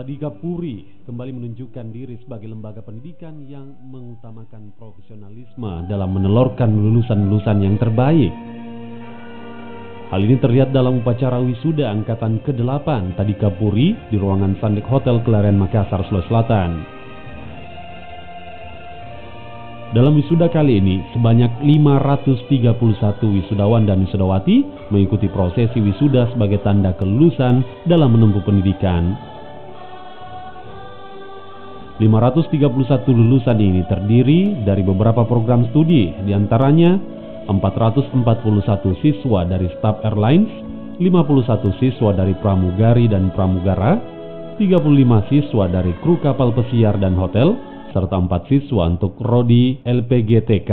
Tadika Puri kembali menunjukkan diri sebagai lembaga pendidikan yang mengutamakan profesionalisme dalam menelurkan lulusan-lulusan yang terbaik. Hal ini terlihat dalam upacara wisuda angkatan ke-8 Tadika Puri di ruangan Sandek Hotel Kelaren Makassar, Sulawesi Selatan. Dalam wisuda kali ini, sebanyak 531 wisudawan dan wisudawati mengikuti prosesi wisuda sebagai tanda kelulusan dalam menempuh pendidikan. 531 lulusan ini terdiri dari beberapa program studi, diantaranya 441 siswa dari staf airlines, 51 siswa dari pramugari dan pramugara, 35 siswa dari kru kapal pesiar dan hotel, serta 4 siswa untuk Prodi LPGTK.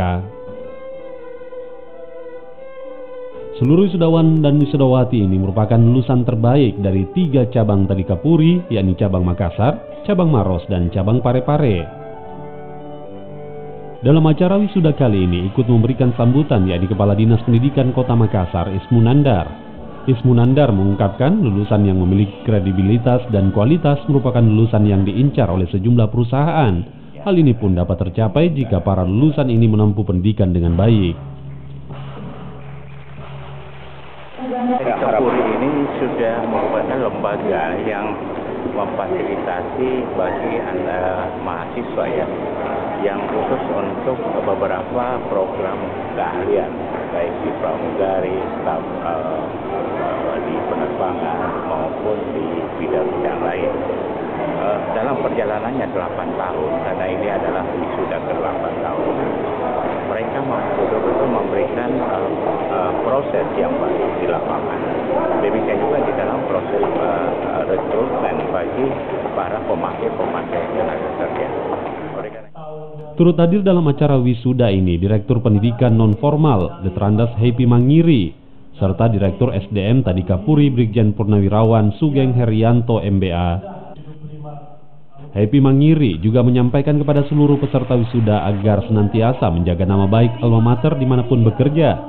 Seluruh wisudawan dan wisudawati ini merupakan lulusan terbaik dari 3 cabang Tadika Puri, yakni cabang Makassar, cabang Maros, dan cabang Parepare. Dalam acara wisuda kali ini ikut memberikan sambutan yakni Kepala Dinas Pendidikan Kota Makassar, Ismu Nandar. Ismu Nandar mengungkapkan lulusan yang memiliki kredibilitas dan kualitas merupakan lulusan yang diincar oleh sejumlah perusahaan. Hal ini pun dapat tercapai jika para lulusan ini menempuh pendidikan dengan baik. Tadika Puri ini sudah merupakan lembaga yang memfasilitasi bagi Anda mahasiswa yang khusus untuk beberapa program keahlian, baik di pramugari, staf di penerbangan maupun di bidang-bidang lain. Dalam perjalanannya 8 tahun, karena ini adalah wisuda ke-8 tahun, mereka betul-betul memberikan proses yang baik di lapangan. Demikian juga di dalam proses rekrutmen bagi para pemakai tenaga kerja. Turut hadir dalam acara wisuda ini Direktur Pendidikan Non-Formal Detrandas Happy Mangiri serta Direktur SDM Tadika Puri Brigjen Purnawirawan Sugeng Herianto MBA. Happy Mangiri juga menyampaikan kepada seluruh peserta wisuda agar senantiasa menjaga nama baik alma mater dimanapun bekerja,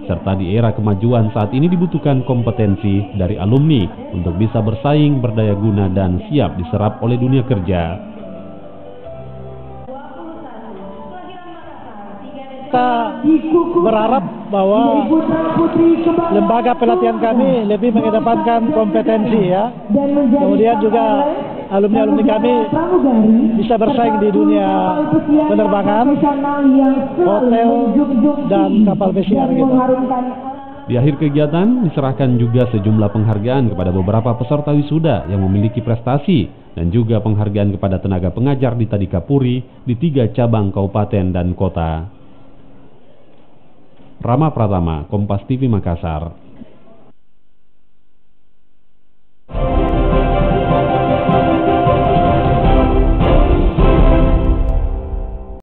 serta di era kemajuan saat ini dibutuhkan kompetensi dari alumni untuk bisa bersaing, berdaya guna, dan siap diserap oleh dunia kerja. Kita berharap bahwa lembaga pelatihan kami lebih mengedepankan kompetensi ya. Kemudian juga alumni-alumni kami bisa bersaing di dunia penerbangan, hotel, dan kapal pesiar gitu. Di akhir kegiatan diserahkan juga sejumlah penghargaan kepada beberapa peserta wisuda yang memiliki prestasi dan juga penghargaan kepada tenaga pengajar di Tadika Puri di 3 cabang kabupaten dan kota. Rama Pratama, Kompas TV Makassar.